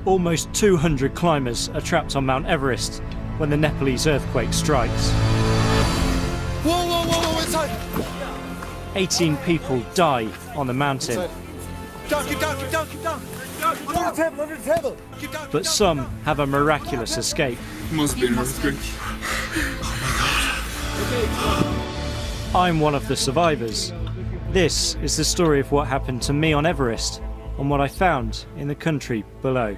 Almost 200 climbers are trapped on Mount Everest when the Nepalese earthquake strikes. Whoa, inside! 18 people die on the mountain. Keep down! Under the table! But some have a miraculous escape. Must be an earthquake. I'm one of the survivors. This is the story of what happened to me on Everest and what I found in the country below.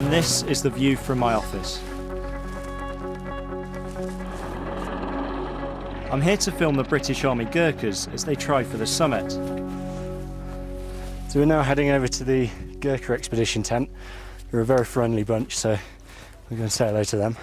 And this is the view from my office. I'm here to film the British Army Gurkhas as they try for the summit. So we're now heading over to the Gurkha expedition tent. They're a very friendly bunch, so we're going to say hello to them.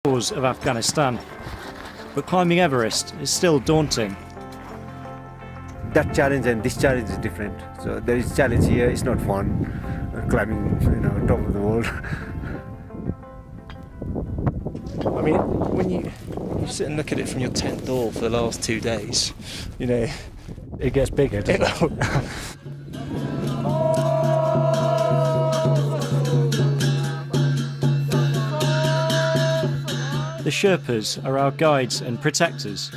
Of Afghanistan, but climbing Everest is still daunting. That challenge and this challenge is different. So there is challenge here. It's not fun climbing, top of the world. I mean, when you sit and look at it from your tent door for the last 2 days, It gets bigger, doesn't it? The Sherpas are our guides and protectors.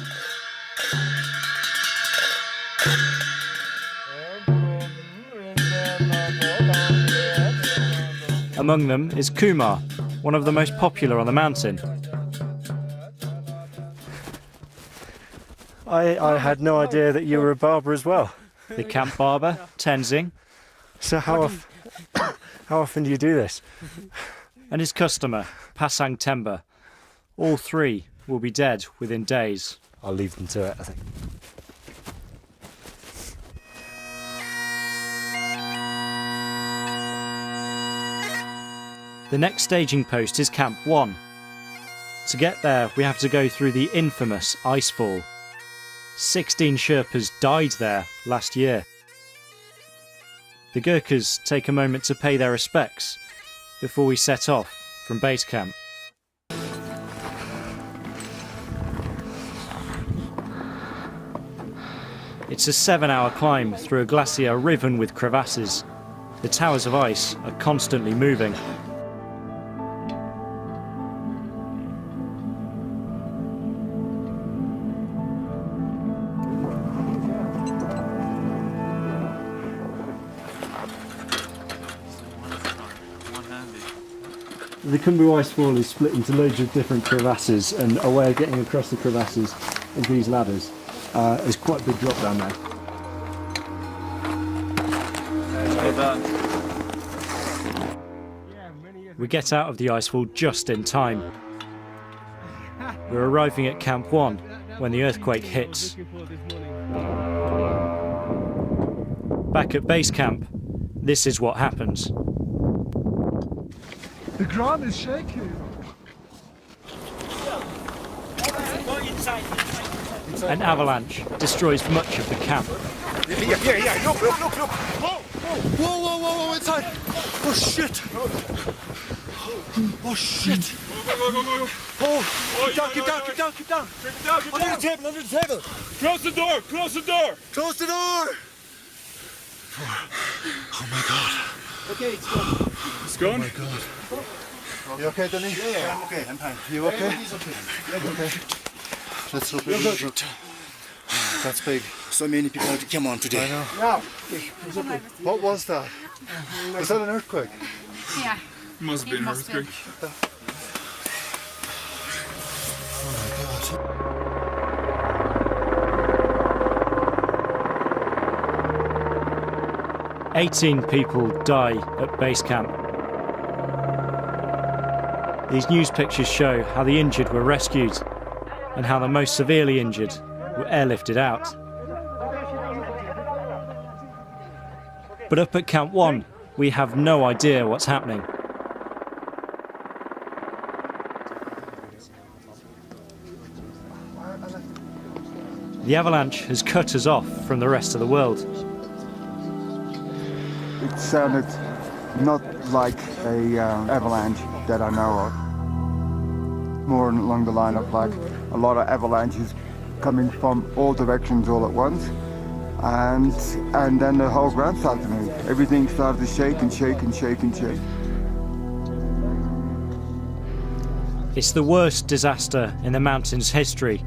Among them is Kumar, one of the most popular on the mountain. I had no idea that you were a barber as well. The camp barber, Tenzing. So how often do you do this? And his customer, Pasang Temba. All three will be dead within days. I'll leave them to it, I think. The next staging post is Camp 1. To get there, we have to go through the infamous icefall. 16 Sherpas died there last year. The Gurkhas take a moment to pay their respects before we set off from base camp. It's a 7-hour climb through a glacier riven with crevasses. The towers of ice are constantly moving. The Khumbu Icefall is split into loads of different crevasses, and a way of getting across the crevasses is these ladders. There's quite a big drop down there. We get out of the icefall just in time. We're arriving at Camp 1 when the earthquake hits. Back at base camp, this is what happens. The ground is shaking. An avalanche destroys much of the camp. Yeah, look. Whoa, inside. Oh, shit. Oh, shit. Oh, keep down. Under the table. Close the door. Close the door. Oh my god. Okay, it's gone. It's gone? Oh my god. You okay, Danny? Yeah, I'm okay. I'm fine. You okay? Everybody's okay. Yeah, Okay. Let's hope You're good. That's big. So many people came on today. I know. Yeah. What was that? Was that an earthquake? Yeah. Must be an Must be. earthquake. Oh my god. 18 people die at base camp. These news pictures show how the injured were rescued and how the most severely injured were airlifted out. But up at Camp 1, we have no idea what's happening. The avalanche has cut us off from the rest of the world. It sounded not like a avalanche that I know of. More along the line of like a lot of avalanches coming from all directions all at once, and then the whole ground started to move. Everything started to shake and shake and shake and shake. It's the worst disaster in the mountain's history,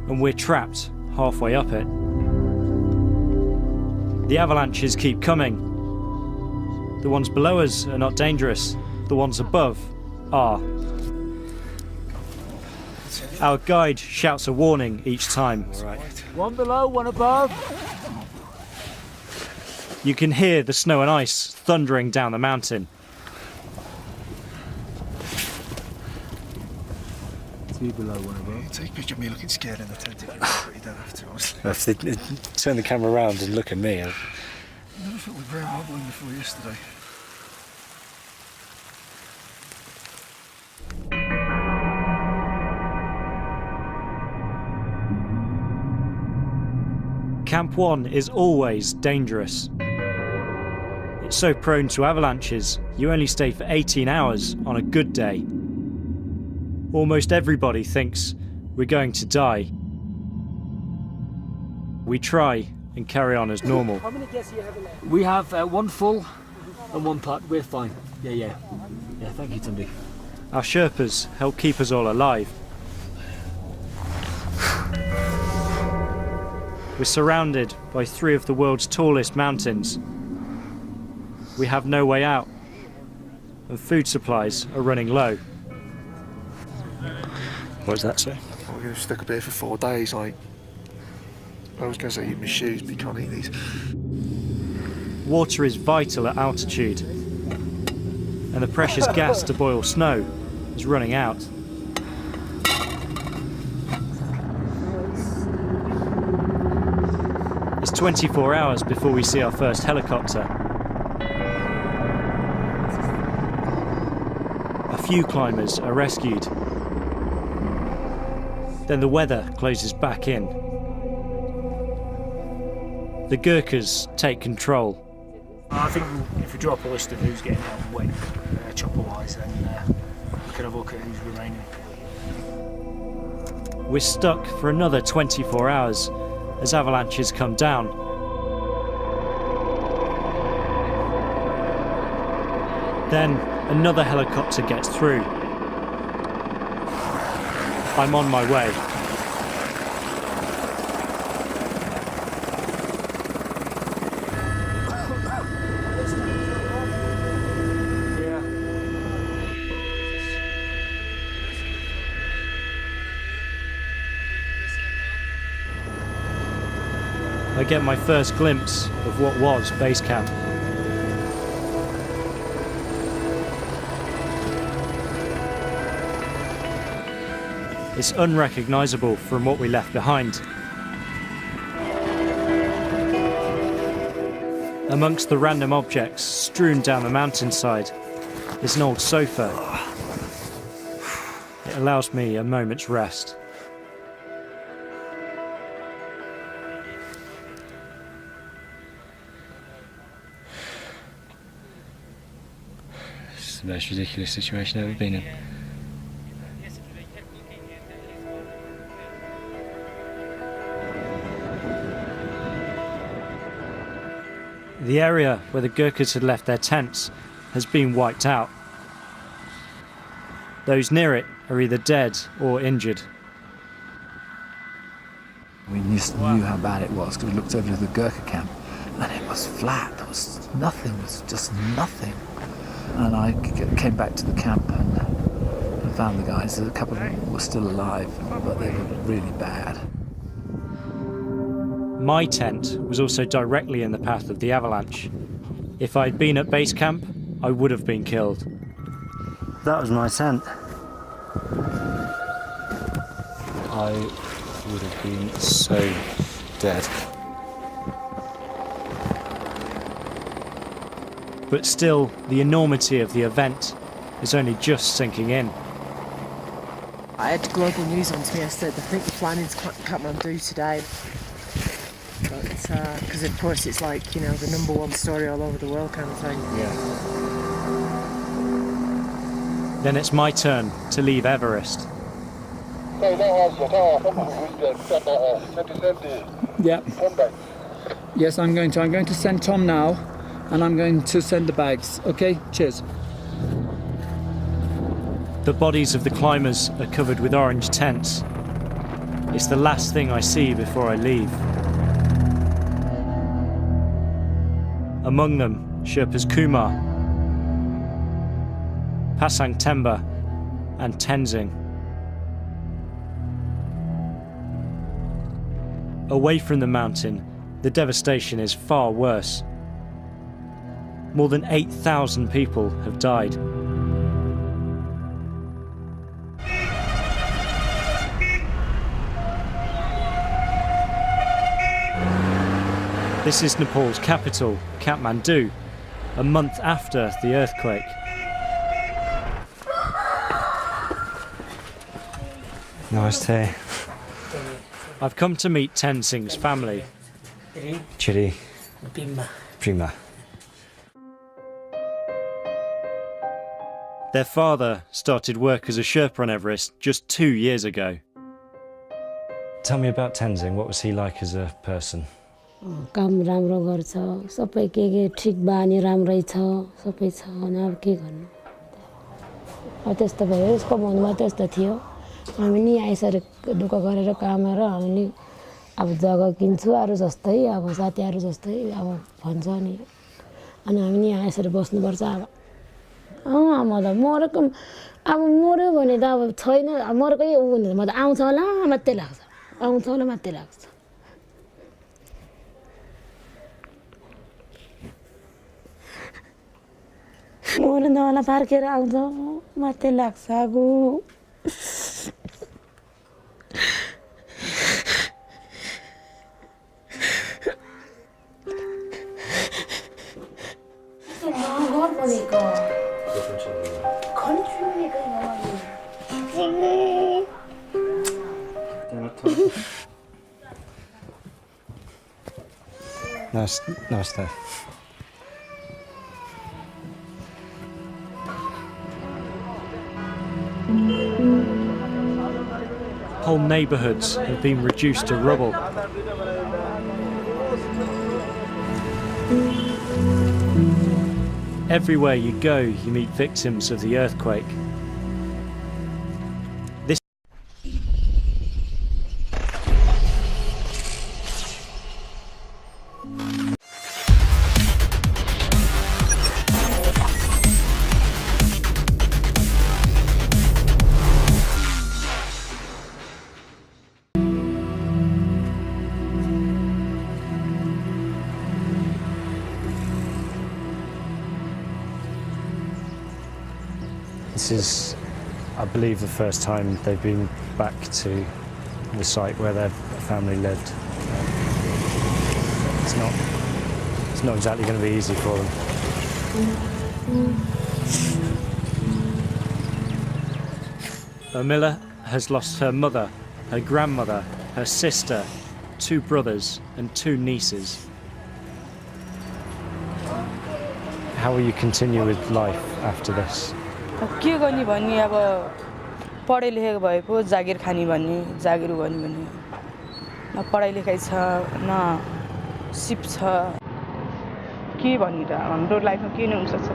and we're trapped halfway up it. The avalanches keep coming. The ones below us are not dangerous, the ones above are. Our guide shouts a warning each time. One below, one above. You can hear the snow and ice thundering down the mountain. Two below, one above. Take a picture of me looking scared in the tent if you want, but you don't have to, honestly. If they turn the camera around and look at me, I never felt the ground wobbling before yesterday. Camp 1 is always dangerous. It's so prone to avalanches, you only stay for 18 hours on a good day. Almost everybody thinks we're going to die. We try and carry on as normal. How many guests do you have in there? We have one full and one part. We're fine. Yeah. Thank you, Tunde. Our Sherpas help keep us all alive. We're surrounded by 3 of the world's tallest mountains. We have no way out, and food supplies are running low. what does that say? We're going to stick up here for 4 days, like. I was going to say eat my shoes, but you can't eat these. Water is vital at altitude, and the precious gas to boil snow is running out. It's 24 hours before we see our first helicopter. A few climbers are rescued. Then the weather closes back in. The Gurkhas take control. I think if we drop a list of who's getting out wet, chopper-wise, then we can have a look at who's remaining. We're stuck for another 24 hours as avalanches come down. Then another helicopter gets through. I'm on my way. I get my first glimpse of what was base camp. It's unrecognisable from what we left behind. Amongst the random objects strewn down the mountainside is an old sofa. It allows me a moment's rest. It's the most ridiculous situation I've ever been in. The area where the Gurkhas had left their tents has been wiped out. Those near it are either dead or injured. We just knew how bad it was because we looked over to the Gurkha camp and it was flat. There was nothing, it was just nothing. And I came back to the camp and found the guys. A couple of them were still alive, but they were really bad. My tent was also directly in the path of the avalanche. If I'd been at base camp, I would have been killed. That was my tent. I would have been so dead. But still, the enormity of the event is only just sinking in. I had global news on to me. I said, I think we're flying into Kathmandu today. Because of course it's like, you know, the #1 story all over the world kind of thing. Yeah. Then it's my turn to leave Everest. Yeah. Yes, I'm going to send Tom now, and I'm going to send the bags. Okay, cheers. The bodies of the climbers are covered with orange tents. It's the last thing I see before I leave. Among them, Sherpas Kumar, Pasang Temba and Tenzing. Away from the mountain, the devastation is far worse. More than 8,000 people have died. This is Nepal's capital, Kathmandu, a month after the earthquake. Namaste. I've come to meet Tenzing's family. Chiri. Prima. Their father started work as a Sherpa on Everest just 2 years ago. Tell me about Tenzing. What was he like as a person? काम राम्रो गर्छ सबै के ठीक बानी राम्रै छ सबै छ अनि अब के गर्नु अब त्यस्तो भयो यसको मनमा त्यस्तो थियो हामी नि आइसरे दुःख गरेर कामेर हामी अब जग्गा किन्छु अरु जस्तै अब साथीहरु जस्तै अब भन्छ नि अनि हामी नि आइसरे बस्नु पर्छ अब मलाई मरेको अब मर्यो भने त अब छैन मरेकै उ भने म त आउँछ होला मात्रै लाग्छ आउँछ होला मात्रै लाग्छ मर्न होला फर्केर आउँछ मात्रै लाग्छ गो Nice day. Whole neighbourhoods have been reduced to rubble. Everywhere you go, you meet victims of the earthquake. This This is, I believe, the first time they've been back to the site where their family lived. It's not exactly going to be easy for them. Urmila has lost her mother, her grandmother, her sister, 2 brothers and 2 nieces. How will you continue with life after this? के गर्ने भन्ने अब पढे लेखेको भए पो जागिर खानी भन्ने जागिर गर्ने भन्ने न पढाइ लेखाइ छ न सिप छ के भनेर हाम्रो लाइफमा के नै हुन सक्छ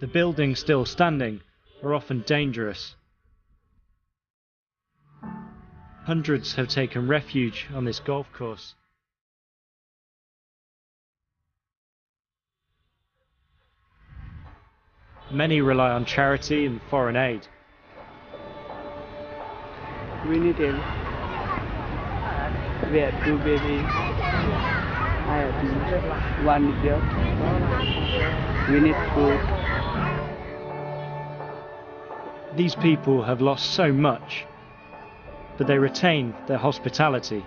The buildings still standing are often dangerous. Hundreds have taken refuge on this golf course. Many rely on charity and foreign aid. We need help. We have two babies. I have one job. We need food. These people have lost so much, but they retain their hospitality.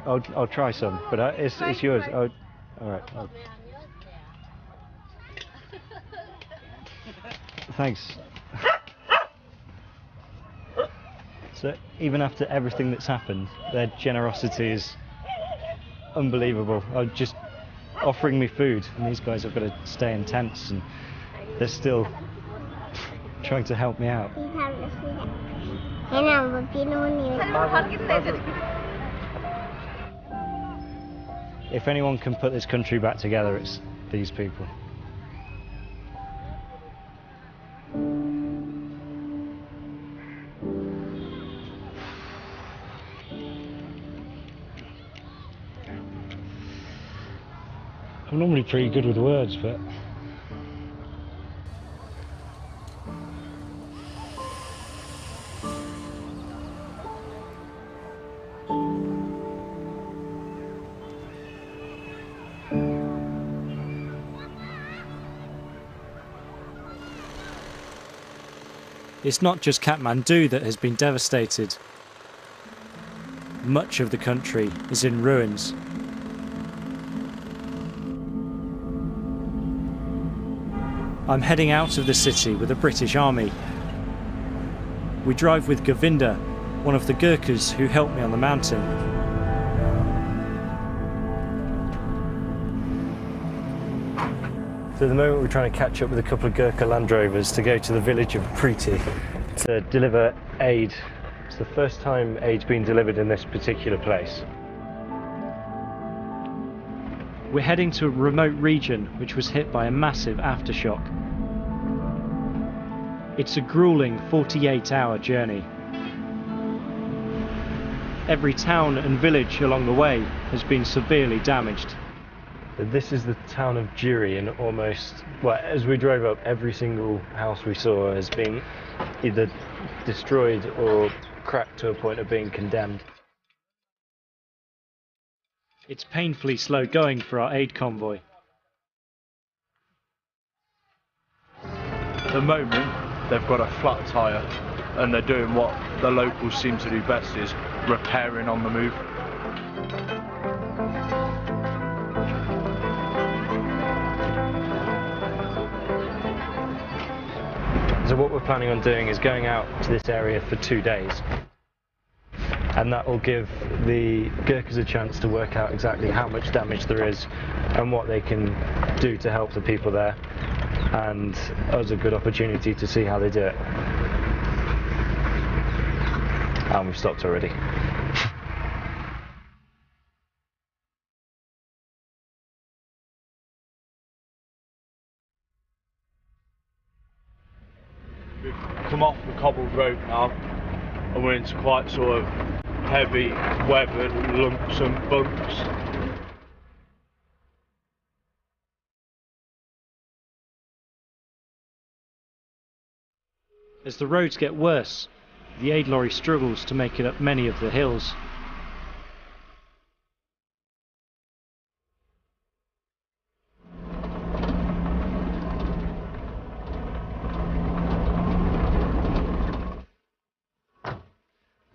I'll try some, but it's yours. All right. Thanks. So even after everything that's happened, their generosity is unbelievable. Just offering me food, and these guys have got to stay in tents, and they're still trying to help me out. If anyone can put this country back together, it's these people. I'm normally pretty good with words, but it's not just Kathmandu that has been devastated. Much of the country is in ruins. I'm heading out of the city with the British Army. We drive with Govinda, one of the Gurkhas who helped me on the mountain. So at the moment we're trying to catch up with a couple of Gurkha Land Rovers to go to the village of Preeti to deliver aid. It's the first time aid's been delivered in this particular place. We're heading to a remote region which was hit by a massive aftershock. It's a grueling 48-hour journey. Every town and village along the way has been severely damaged. This is the town of Jiri, and as we drove up, every single house we saw has been either destroyed or cracked to a point of being condemned. It's painfully slow going for our aid convoy. At the moment, they've got a flat tyre, and they're doing what the locals seem to do best, is repairing on the move. So what we're planning on doing is going out to this area for 2 days. And that will give the Gurkhas a chance to work out exactly how much damage there is and what they can do to help the people there, and us a good opportunity to see how they do it. And we've stopped already. We've come off the cobbled road now, and we're into quite sort of heavy weathered lumps and bumps. As the roads get worse, the aid lorry struggles to make it up many of the hills.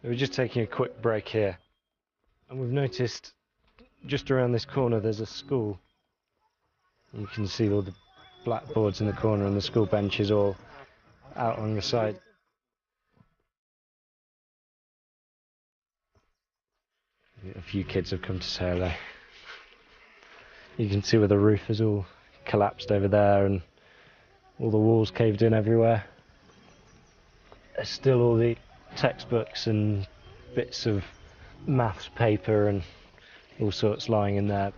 We're just taking a quick break here, and we've noticed just around this corner there's a school. You can see all the blackboards in the corner and the school benches all out on the side. A few kids have come to say hello. You can see where the roof is all collapsed over there and all the walls caved in everywhere. There's still all the textbooks and bits of maths paper and all sorts lying in there.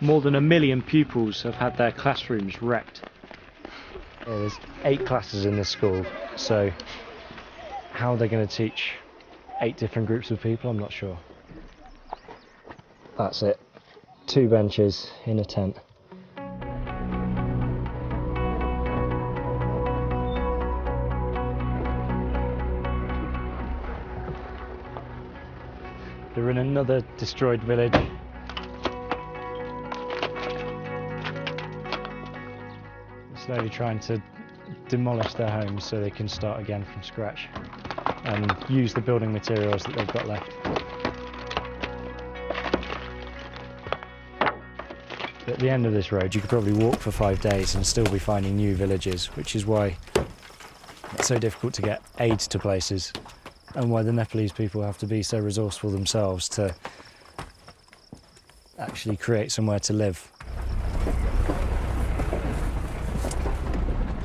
More than 1 million pupils have had their classrooms wrecked. Yeah, there's 8 classes in this school, so how they're going to teach 8 different groups of people, I'm not sure. That's it. 2 benches in a tent. They're in another destroyed village. Slowly trying to demolish their homes so they can start again from scratch and use the building materials that they've got left. At the end of this road you could probably walk for 5 days and still be finding new villages, which is why it's so difficult to get aid to places and why the Nepalese people have to be so resourceful themselves to actually create somewhere to live.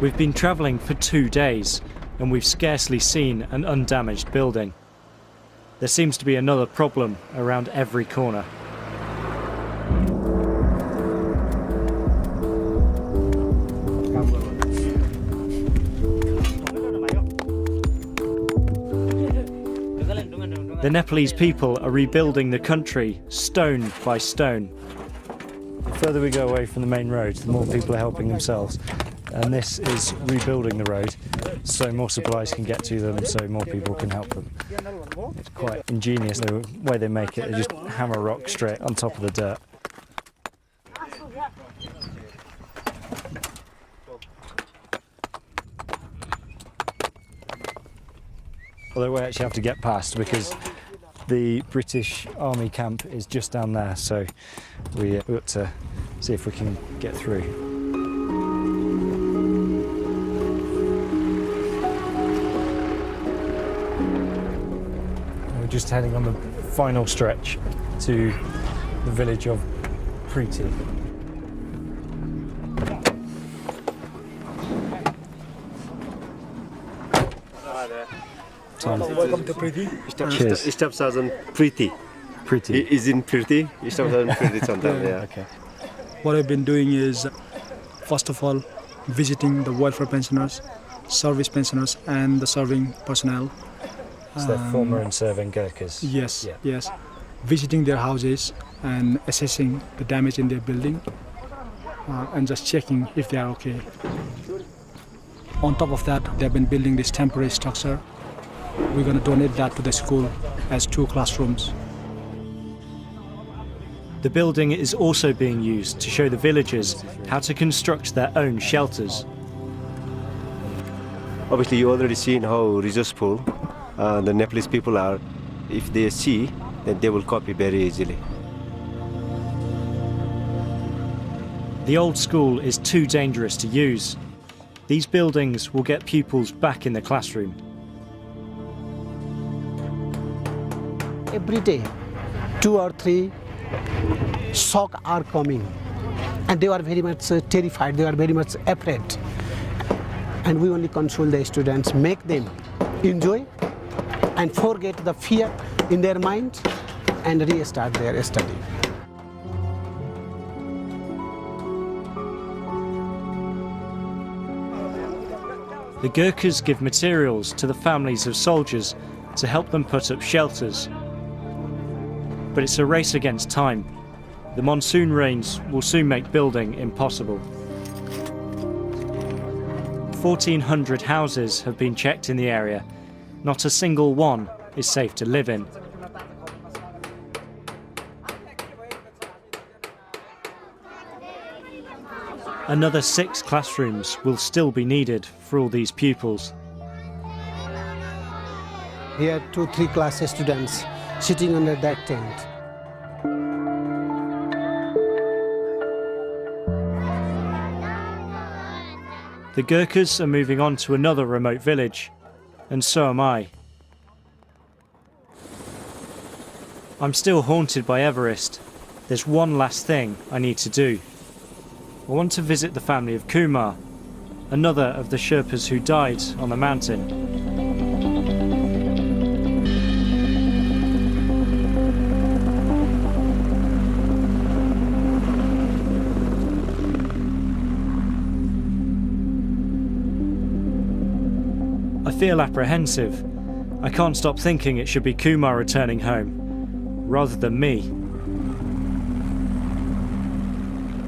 We've been travelling for 2 days and we've scarcely seen an undamaged building. There seems to be another problem around every corner. The Nepalese people are rebuilding the country stone by stone. The further we go away from the main road, the more people are helping themselves. And this is rebuilding the road so more supplies can get to them, so more people can help them. It's quite ingenious the way they make it. They just hammer rock straight on top of the dirt. Although we actually have to get past because the British Army camp is just down there, so we got to see if we can get through. We're just heading on the final stretch to the village of Preeti. Welcome to Preeti. Cheers. Staff Sergeant Preeti. Preeti. Is in Preeti. Staff Sergeant Preeti sometimes. Yeah. Okay. What I've been doing is, first of all, visiting the welfare pensioners, service pensioners, and the serving personnel. So they're former and serving Gurkhas? Yes, yeah. yes. Visiting their houses and assessing the damage in their building and just checking if they are okay. On top of that, they've been building this temporary structure. We're going to donate that to the school as 2 classrooms. The building is also being used to show the villagers how to construct their own shelters. Obviously, you already seen how resourceful the Nepalese people are. If they see, then they will copy very easily. The old school is too dangerous to use. These buildings will get pupils back in the classroom. Every day, 2 or 3 shock are coming, and they are very much terrified, they are very much afraid. And we only console the students, make them enjoy and forget the fear in their mind and restart their study. The Gurkhas give materials to the families of soldiers to help them put up shelters. But it's a race against time. The monsoon rains will soon make building impossible. 1,400 houses have been checked in the area. Not a single one is safe to live in. Another 6 classrooms will still be needed for all these pupils. Here 2-3 class students sitting under that tent. The Gurkhas are moving on to another remote village, and so am I. I'm still haunted by Everest. There's one last thing I need to do. I want to visit the family of Kumar, another of the Sherpas who died on the mountain. I feel apprehensive. I can't stop thinking it should be Kumar returning home, rather than me.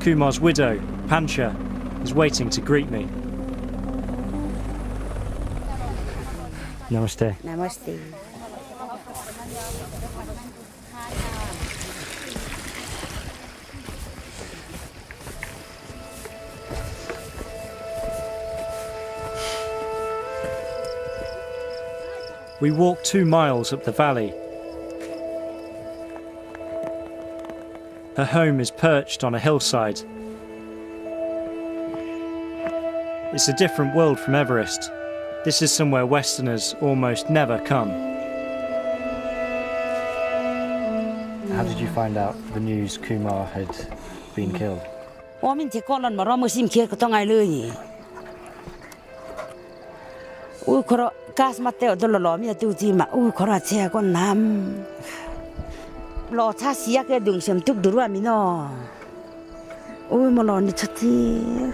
Kumar's widow, Pancha, is waiting to greet me. Namaste. Namaste. We walk 2 miles up the valley. Her home is perched on a hillside. It's a different world from Everest. This is somewhere Westerners almost never come. How did you find out the news Kumar had been killed? Gas mateo dolo lo mi tu ti ma u khora che kon nam lo cha sia ke dung sem tuk duru mi no u mo lo ni chati.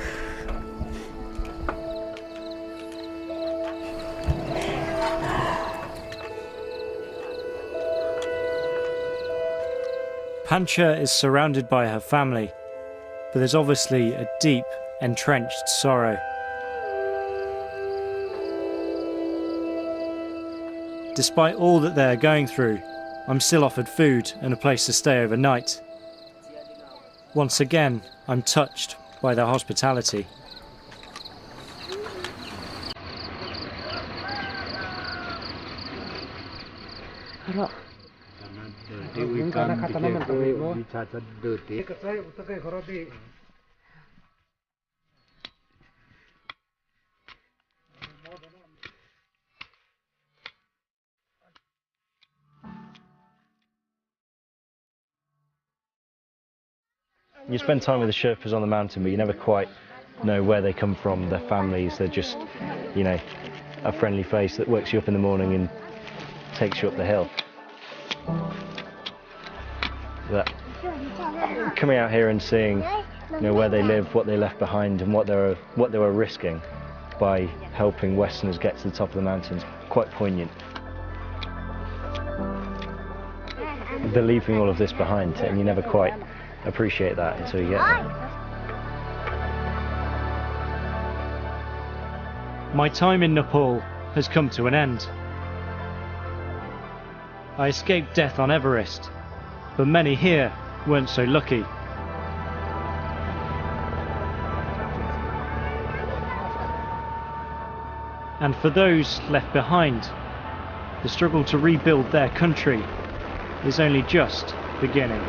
Pancha is surrounded by her family, but there's obviously a deep, entrenched sorrow. Despite all that they're going through, I'm still offered food and a place to stay overnight. Once again, I'm touched by their hospitality. You spend time with the Sherpas on the mountain, but you never quite know where they come from, their families. They're just, you know, a friendly face that wakes you up in the morning and takes you up the hill. That coming out here and seeing, you know, where they live, what they left behind, and what they were risking by helping Westerners get to the top of the mountains, quite poignant. They're leaving all of this behind, and you never quite appreciate that until you get there. My time in Nepal has come to an end. I escaped death on Everest, but many here weren't so lucky. And for those left behind, the struggle to rebuild their country is only just beginning.